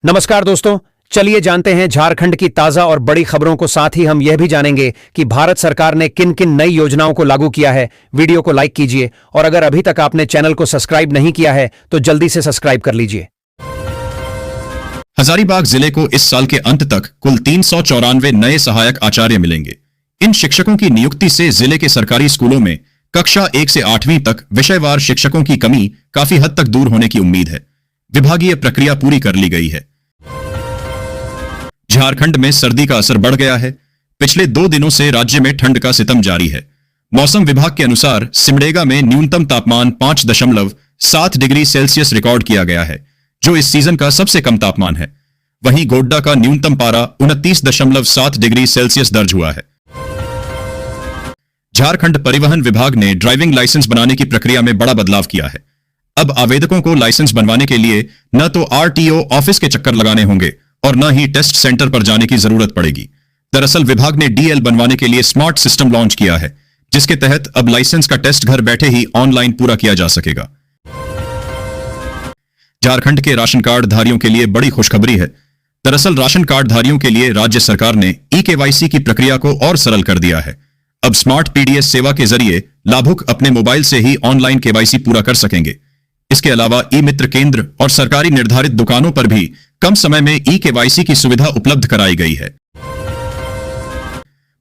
नमस्कार दोस्तों, चलिए जानते हैं झारखंड की ताजा और बड़ी खबरों को। साथ ही हम यह भी जानेंगे कि भारत सरकार ने किन किन नई योजनाओं को लागू किया है। वीडियो को लाइक कीजिए और अगर अभी तक आपने चैनल को सब्सक्राइब नहीं किया है तो जल्दी से सब्सक्राइब कर लीजिए। हजारीबाग जिले को इस साल के अंत तक कुल 394 नए सहायक आचार्य मिलेंगे। इन शिक्षकों की नियुक्ति से जिले के सरकारी स्कूलों में कक्षा 1 से 8वीं तक विषयवार शिक्षकों की कमी काफी हद तक दूर होने की उम्मीद है। विभागीय प्रक्रिया पूरी कर ली गई है। झारखंड में सर्दी का असर बढ़ गया है। पिछले 2 दिनों से राज्य में ठंड का सितम जारी है। मौसम विभाग के अनुसार सिमडेगा में न्यूनतम तापमान 5.7 डिग्री सेल्सियस रिकॉर्ड किया गया है, जो इस सीजन का सबसे कम तापमान है। वहीं गोड्डा का न्यूनतम पारा 29.7 डिग्री सेल्सियस दर्ज हुआ है। झारखंड परिवहन विभाग ने ड्राइविंग लाइसेंस बनाने की प्रक्रिया में बड़ा बदलाव किया है। अब आवेदकों को लाइसेंस बनवाने के लिए न तो आरटीओ ऑफिस के चक्कर लगाने होंगे और न ही टेस्ट सेंटर पर जाने की जरूरत पड़ेगी। दरअसल विभाग ने डीएल बनवाने के लिए स्मार्ट सिस्टम लॉन्च किया है, जिसके तहत अब लाइसेंस का टेस्ट घर बैठे ही ऑनलाइन पूरा किया जा सकेगा। झारखंड के राशन कार्ड धारियों के लिए बड़ी खुशखबरी है। दरअसल राशन कार्ड धारियों के लिए राज्य सरकार ने ई-केवाईसी की प्रक्रिया को और सरल कर दिया है। अब स्मार्ट पीडीएस सेवा के जरिए लाभुक अपने मोबाइल से ही ऑनलाइन केवाईसी पूरा कर सकेंगे। इसके अलावा ई मित्र केंद्र और सरकारी निर्धारित दुकानों पर भी कम समय में ई-केवाईसी की सुविधा उपलब्ध कराई गई है।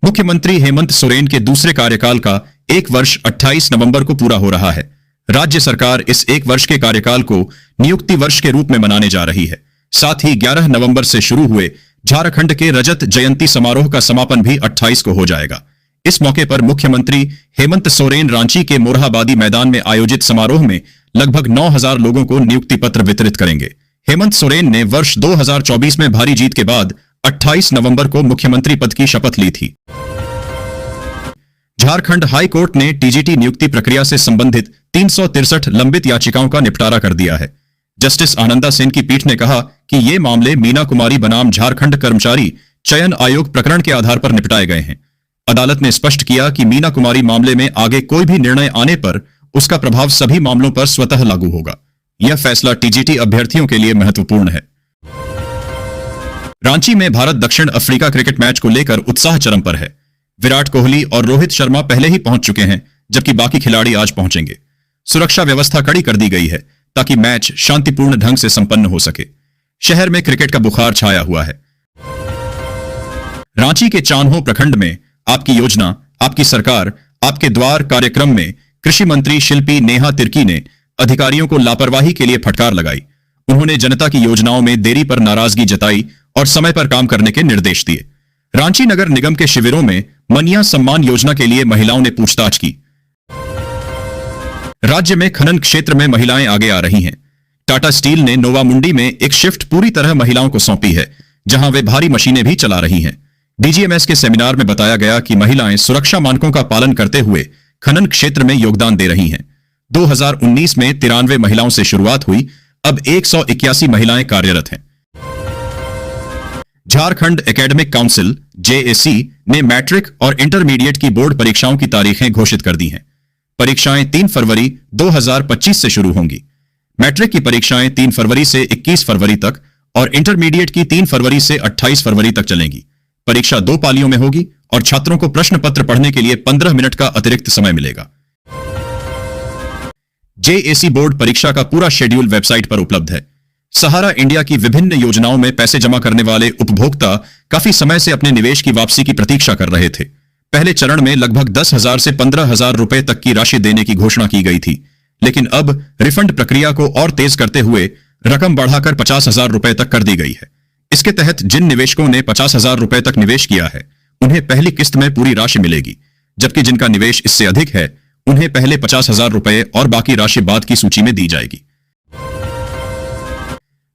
मुख्यमंत्री हेमंत सोरेन के दूसरे कार्यकाल का 1 वर्ष 28 नवंबर को पूरा हो रहा है। राज्य सरकार इस 1 वर्ष के कार्यकाल को नियुक्ति वर्ष के रूप में मनाने जा रही है। साथ ही 11 नवंबर से शुरू हुए झारखंड के रजत जयंती समारोह का समापन भी 28 को हो जाएगा। इस मौके पर मुख्यमंत्री हेमंत सोरेन रांची के मोरहाबादी मैदान में आयोजित समारोह में लगभग 9,000 लोगों को नियुक्ति पत्र वितरित करेंगे। हेमंत सोरेन ने वर्ष 2024 में भारी जीत के बाद 28 नवंबर को मुख्यमंत्री पद की शपथ ली थी। झारखंड हाई कोर्ट ने टीजीटी नियुक्ति प्रक्रिया से संबंधित 363 लंबित याचिकाओं का निपटारा कर दिया है। जस्टिस आनंदा सेन की पीठ ने कहा कि ये मामले मीना कुमारी बनाम झारखंड कर्मचारी चयन आयोग प्रकरण के आधार पर निपटाए गए हैं। अदालत ने स्पष्ट किया कि मीना कुमारी मामले में आगे कोई भी निर्णय आने पर उसका प्रभाव सभी मामलों पर स्वतः लागू होगा। यह फैसला टीजीटी अभ्यर्थियों के लिए महत्वपूर्ण है। रांची में भारत दक्षिण अफ्रीका क्रिकेट मैच को लेकर उत्साह चरम पर है। विराट कोहली और रोहित शर्मा पहले ही पहुंच चुके हैं, जबकि बाकी खिलाड़ी आज पहुंचेंगे। सुरक्षा व्यवस्था कड़ी कर दी गई है ताकि मैच शांतिपूर्ण ढंग से संपन्न हो सके। शहर में क्रिकेट का बुखार छाया हुआ है। रांची के चान्हो प्रखंड में आपकी योजना आपकी सरकार आपके द्वार कार्यक्रम में कृषि मंत्री शिल्पी नेहा तिर्की ने अधिकारियों को लापरवाही के लिए फटकार लगाई। उन्होंने जनता की योजनाओं में देरी पर नाराजगी जताई और समय पर काम करने के निर्देश दिए। रांची नगर निगम के शिविरों में मनिया सम्मान योजना के लिए महिलाओं ने पूछताछ की। राज्य में खनन क्षेत्र में महिलाएं आगे आ रही हैं। टाटा स्टील ने नोवामुंडी में एक शिफ्ट पूरी तरह महिलाओं को सौंपी है, जहां वे भारी मशीनें भी चला रही हैं। डीजीएमएस के सेमिनार में बताया गया कि महिलाएं सुरक्षा मानकों का पालन करते हुए खनन क्षेत्र में योगदान दे रही हैं। 2019 में 93 महिलाओं से शुरुआत हुई, अब 181 महिलाएं कार्यरत हैं। झारखंड एकेडमिक काउंसिल जेएसी ने मैट्रिक और इंटरमीडिएट की बोर्ड परीक्षाओं की तारीखें घोषित कर दी हैं। परीक्षाएं 3 फरवरी 2025 से शुरू होंगी। मैट्रिक की परीक्षाएं 3 फरवरी से 21 फरवरी तक और इंटरमीडिएट की 3 फरवरी से 28 फरवरी तक चलेंगी। परीक्षा 2 पालियों में होगी और छात्रों को प्रश्न पत्र पढ़ने के लिए 15 मिनट का अतिरिक्त समय मिलेगा। जेएसी बोर्ड परीक्षा का पूरा शेड्यूल वेबसाइट पर उपलब्ध है। सहारा इंडिया की विभिन्न योजनाओं में पैसे जमा करने वाले उपभोक्ता काफी समय से अपने निवेश की वापसी की प्रतीक्षा कर रहे थे। पहले चरण में लगभग 10,000 से 15,000 रुपए तक की राशि देने की घोषणा की गई थी, लेकिन अब रिफंड प्रक्रिया को और तेज करते हुए रकम बढ़ाकर 50,000 रुपए तक कर दी गई है। इसके तहत जिन निवेशकों ने 50,000 रुपए तक निवेश किया है, उन्हें पहली किस्त में पूरी राशि मिलेगी, जबकि जिनका निवेश इससे अधिक है, उन्हें पहले 50,000 रुपए और बाकी राशि बाद की सूची में दी जाएगी।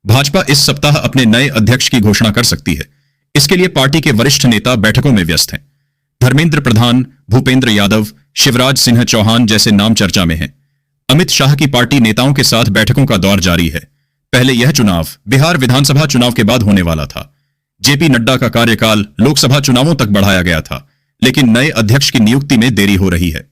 भाजपा इस सप्ताह अपने नए अध्यक्ष की घोषणा कर सकती है। इसके लिए पार्टी के वरिष्ठ नेता बैठकों में व्यस्त हैं। धर्मेंद्र प्रधान, भूपेंद्र यादव, शिवराज सिंह चौहान जैसे नाम चर्चा में हैं। अमित शाह की पार्टी नेताओं के साथ बैठकों का दौर जारी है। पहले यह चुनाव बिहार विधानसभा चुनाव के बाद होने वाला था। जेपी नड्डा का कार्यकाल लोकसभा चुनावों तक बढ़ाया गया था, लेकिन नए अध्यक्ष की नियुक्ति में देरी हो रही है।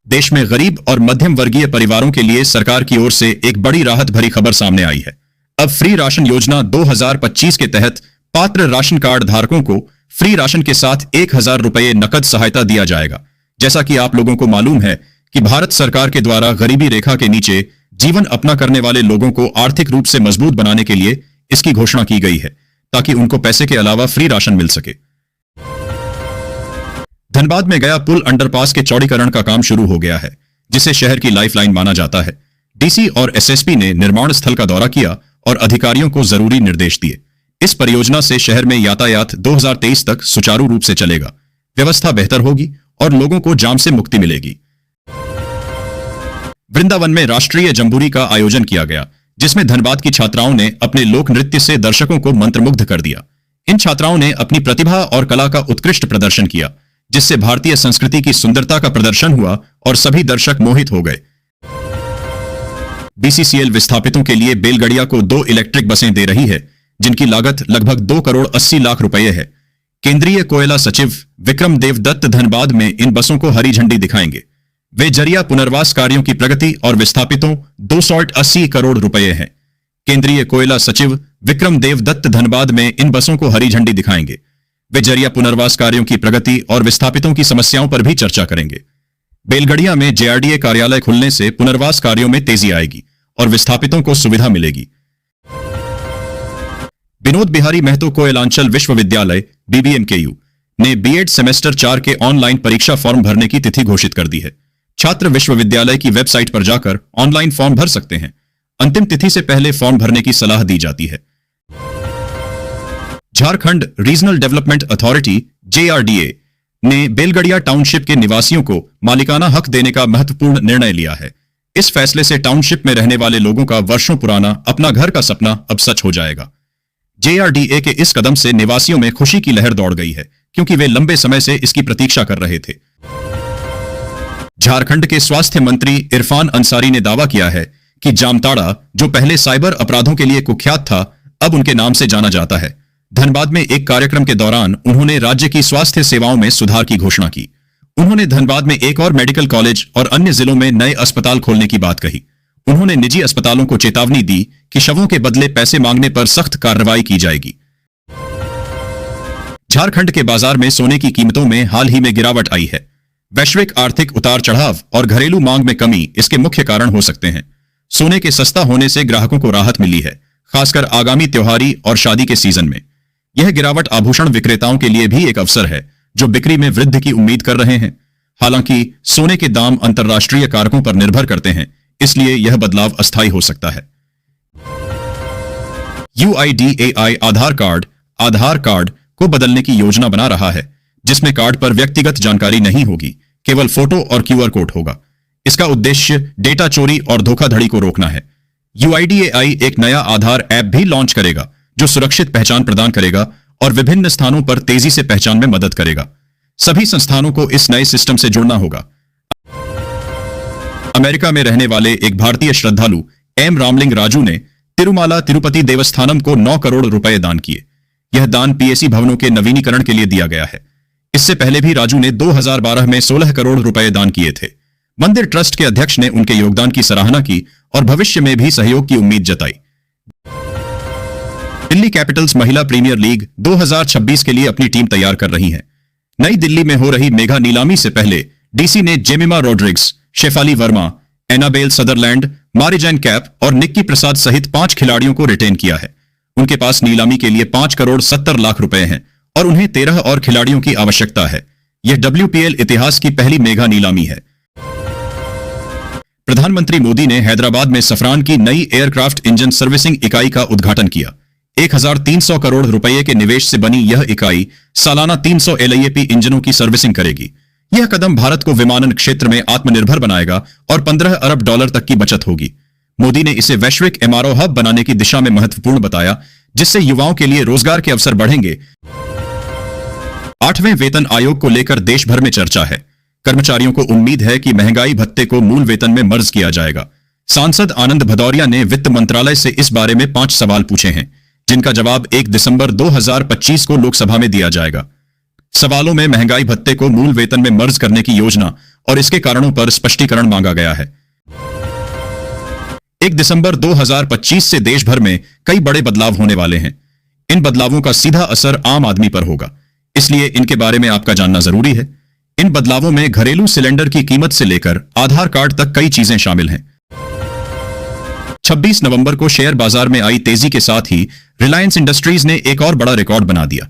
देश में गरीब और मध्यम वर्गीय परिवारों के लिए सरकार की ओर से एक बड़ी राहत भरी खबर सामने आई है। अब फ्री राशन योजना 2025 के तहत पात्र राशन कार्ड धारकों को फ्री राशन के साथ 1,000 रुपये नकद सहायता दिया जाएगा। जैसा कि आप लोगों को मालूम है कि भारत सरकार के द्वारा गरीबी रेखा के नीचे जीवन अपना करने वाले लोगों को आर्थिक रूप से मजबूत बनाने के लिए इसकी घोषणा की गई है, ताकि उनको पैसे के अलावा फ्री राशन मिल सके। धनबाद में गया पुल अंडरपास के चौड़ीकरण का काम शुरू हो गया है, जिसे शहर की लाइफलाइन माना जाता है। डीसी और एसएसपी ने निर्माण स्थल का दौरा किया और अधिकारियों को जरूरी निर्देश दिए। इस परियोजना से शहर में यातायात 2023 तक सुचारू रूप से चलेगा, व्यवस्था बेहतर होगी और लोगों को जाम से मुक्ति मिलेगी। वृंदावन में राष्ट्रीय जंबूरी का आयोजन किया गया, जिसमें धनबाद की छात्राओं ने अपने लोक नृत्य से दर्शकों को मंत्रमुग्ध कर दिया। इन छात्राओं ने अपनी प्रतिभा और कला का उत्कृष्ट प्रदर्शन किया, जिससे भारतीय संस्कृति की सुंदरता का प्रदर्शन हुआ और सभी दर्शक मोहित हो गए। बीसीसीएल विस्थापितों के लिए बेलगड़िया को 2 इलेक्ट्रिक बसें दे रही है, जिनकी लागत लगभग 2 करोड़ 80 लाख रुपए है। केंद्रीय कोयला सचिव विक्रम देवदत्त धनबाद में इन बसों को हरी झंडी दिखाएंगे। वे जरिया पुनर्वास कार्यों की प्रगति और विस्थापितों 280 करोड़ रुपए हैं। केंद्रीय कोयला सचिव विक्रम देवदत्त धनबाद में इन बसों को हरी झंडी दिखाएंगे। वे जरिया पुनर्वास कार्यों की प्रगति और विस्थापितों की समस्याओं पर भी चर्चा करेंगे। बेलगड़िया में जेआरडीए कार्यालय खुलने से पुनर्वास कार्यों में तेजी आएगी और विस्थापितों को सुविधा मिलेगी। विनोद बिहारी महतो कोयलांचल विश्वविद्यालय BBMKU ने बीएड सेमेस्टर 4 के ऑनलाइन परीक्षा फॉर्म भरने की तिथि घोषित कर दी है। छात्र विश्वविद्यालय की वेबसाइट पर जाकर ऑनलाइन फॉर्म भर सकते हैं। अंतिम तिथि से पहले फॉर्म भरने की सलाह दी जाती है। Jharkhand regional development authority JRDA ने बेलगड़िया टाउनशिप के निवासियों को मालिकाना हक देने का महत्वपूर्ण निर्णय लिया है। इस फैसले से टाउनशिप में रहने वाले लोगों का वर्षों पुराना अपना घर का सपना अब सच हो जाएगा। JRDA के इस कदम से निवासियों में खुशी की लहर दौड़ गई है, क्योंकि वे लंबे समय से इसकी प्रतीक्षा कर रहे थे। झारखंड के स्वास्थ्य मंत्री इरफान अंसारी ने दावा किया है कि जामताड़ा, जो पहले साइबर अपराधों के लिए कुख्यात था, अब उनके नाम से जाना जाता है। धनबाद में एक कार्यक्रम के दौरान उन्होंने राज्य की स्वास्थ्य सेवाओं में सुधार की घोषणा की। उन्होंने धनबाद में एक और मेडिकल कॉलेज और अन्य जिलों में नए अस्पताल खोलने की बात कही। उन्होंने निजी अस्पतालों को चेतावनी दी कि शवों के बदले पैसे मांगने पर सख्त कार्रवाई की जाएगी। झारखंड के बाजार में सोने की कीमतों में हाल ही में गिरावट आई है। वैश्विक आर्थिक उतार चढ़ाव और घरेलू मांग में कमी इसके मुख्य कारण हो सकते हैं। सोने के सस्ता होने से ग्राहकों को राहत मिली है, खासकर आगामी त्योहारी और शादी के सीजन में। यह गिरावट आभूषण विक्रेताओं के लिए भी एक अवसर है, जो बिक्री में वृद्धि की उम्मीद कर रहे हैं। हालांकि सोने के दाम अंतर्राष्ट्रीय कारकों पर निर्भर करते हैं, इसलिए यह बदलाव अस्थायी हो सकता है। UIDAI आधार कार्ड को बदलने की योजना बना रहा है, जिसमें कार्ड पर व्यक्तिगत जानकारी नहीं होगी, केवल फोटो और QR कोड होगा। इसका उद्देश्य डेटा चोरी और धोखाधड़ी को रोकना है। UIDAI एक नया आधार ऐप भी लॉन्च करेगा, जो सुरक्षित पहचान प्रदान करेगा और विभिन्न स्थानों पर तेजी से पहचान में मदद करेगा। सभी संस्थानों को इस नए सिस्टम से जुड़ना होगा। अमेरिका में रहने वाले एक भारतीय श्रद्धालु M रामलिंग राजू ने तिरुमाला तिरुपति देवस्थानम को 9 करोड़ रुपए दान किए। यह दान PAC भवनों के नवीनीकरण के लिए दिया गया है। इससे पहले भी राजू ने 2012 में 16 करोड़ रुपए दान किए थे। मंदिर ट्रस्ट के अध्यक्ष ने उनके योगदान की सराहना की और भविष्य में भी सहयोग की उम्मीद जताई। दिल्ली कैपिटल्स महिला प्रीमियर लीग 2026 के लिए अपनी टीम तैयार कर रही है। नई दिल्ली में हो रही मेगा नीलामी से पहले डीसी ने Jemimah Rodrigues, Shafali Verma, Annabel Sutherland, Marizanne Kapp और निक्की प्रसाद सहित 5 खिलाड़ियों को रिटेन किया है। उनके पास नीलामी के लिए 5 करोड़ 70 लाख रुपए हैं और उन्हें 13 और खिलाड़ियों की आवश्यकता है। यह WPL इतिहास की पहली मेगा नीलामी है। प्रधानमंत्री मोदी ने हैदराबाद में सफरान की नई एयरक्राफ्ट इंजन सर्विसिंग इकाई का उद्घाटन किया। 1300 करोड़ रुपए के निवेश से बनी यह इकाई सालाना 300 LIAP इंजनों की सर्विसिंग करेगी। यह कदम भारत को विमानन क्षेत्र में आत्मनिर्भर बनाएगा और 15 अरब डॉलर तक की बचत होगी। मोदी ने इसे वैश्विक MRO हब बनाने की दिशा में महत्वपूर्ण बताया, जिससे युवाओं के लिए रोजगार के अवसर बढ़ेंगे। 8वें वेतन आयोग को लेकर देश भर में चर्चा है। कर्मचारियों को उम्मीद है कि महंगाई भत्ते को मूल वेतन में मर्ज किया जाएगा। सांसद आनंद भदौरिया ने वित्त मंत्रालय से इस बारे में 5 सवाल पूछे हैं, जिनका जवाब 1 दिसंबर 2025 को लोकसभा में दिया जाएगा। सवालों में महंगाई भत्ते को मूल वेतन में मर्ज करने की योजना और इसके कारणों पर स्पष्टीकरण मांगा गया है। 1 दिसंबर 2025 से देश भर में कई बड़े बदलाव होने वाले हैं। इन बदलावों का सीधा असर आम आदमी पर होगा, इसलिए इनके बारे में आपका जानना जरूरी है। इन बदलावों में घरेलू सिलेंडर की कीमत से लेकर आधार कार्ड तक कई चीजें शामिल हैं। 26 नवंबर को शेयर बाजार में आई तेजी के साथ ही रिलायंस इंडस्ट्रीज ने एक और बड़ा रिकॉर्ड बना दिया।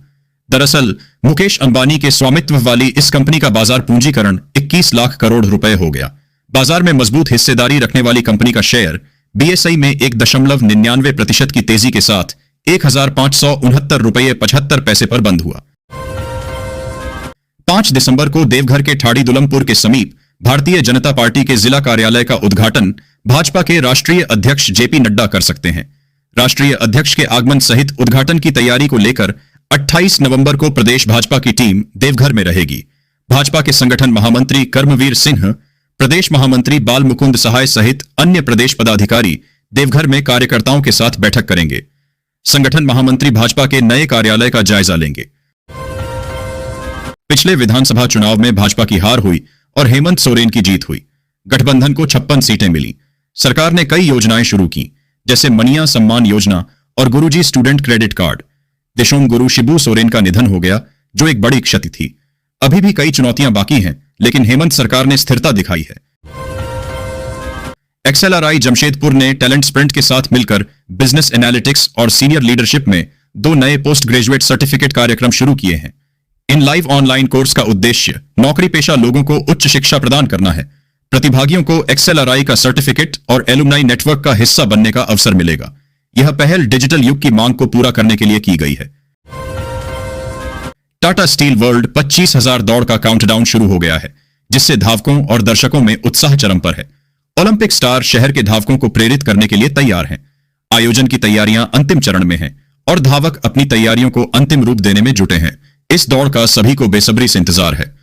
दरअसल मुकेश अंबानी के स्वामित्व वाली इस कंपनी का बाजार पूंजीकरण 21 लाख करोड़ रुपए हो गया। बाजार में मजबूत हिस्सेदारी रखने वाली कंपनी का शेयर बीएसई में 1.99% की तेजी के साथ 1,569 रुपये 75 पैसे पर बंद हुआ। 5 दिसंबर को देवघर के ठाड़ी दुलमपुर के समीप भारतीय जनता पार्टी के जिला कार्यालय का उद्घाटन भाजपा के राष्ट्रीय अध्यक्ष जेपी नड्डा कर सकते हैं। राष्ट्रीय अध्यक्ष के आगमन सहित उद्घाटन की तैयारी को लेकर 28 नवंबर को प्रदेश भाजपा की टीम देवघर में रहेगी। भाजपा के संगठन महामंत्री कर्मवीर सिंह, प्रदेश महामंत्री बाल मुकुंद सहाय सहित अन्य प्रदेश पदाधिकारी देवघर में कार्यकर्ताओं के साथ बैठक करेंगे। संगठन महामंत्री भाजपा के नए कार्यालय का जायजा लेंगे। पिछले विधानसभा चुनाव में भाजपा की हार हुई और हेमंत सोरेन की जीत हुई। गठबंधन को 56 सीटें मिली। सरकार ने कई योजनाएं शुरू की, जैसे मनिया सम्मान योजना और गुरुजी स्टूडेंट क्रेडिट कार्ड। दिशोम गुरु शिबू सोरेन का निधन हो गया, जो एक बड़ी क्षति थी। अभी भी कई चुनौतियां बाकी हैं, लेकिन हेमंत सरकार ने स्थिरता दिखाई है। एक्सएलआरआई जमशेदपुर ने टैलेंट स्प्रिंट के साथ मिलकर बिजनेस एनालिटिक्स और सीनियर लीडरशिप में 2 नए पोस्ट ग्रेजुएट सर्टिफिकेट कार्यक्रम शुरू किए हैं। इन लाइव ऑनलाइन कोर्स का उद्देश्य नौकरी पेशा लोगों को उच्च शिक्षा प्रदान करना है। प्रतिभागियों को एक्सएलआरआई का सर्टिफिकेट और एलुमनाई नेटवर्क का हिस्सा बनने का अवसर मिलेगा। यह पहल डिजिटल युग की मांग को पूरा करने के लिए की गई है। टाटा स्टील वर्ल्ड 25,000 दौड़ का काउंटडाउन शुरू हो गया है, जिससे धावकों और दर्शकों में उत्साह चरम पर है। ओलंपिक स्टार शहर के धावकों को प्रेरित करने के लिए तैयार हैं। आयोजन की तैयारियां अंतिम चरण में हैं और धावक अपनी तैयारियों को अंतिम रूप देने में जुटे हैं। इस दौड़ का सभी को बेसब्री से इंतजार है।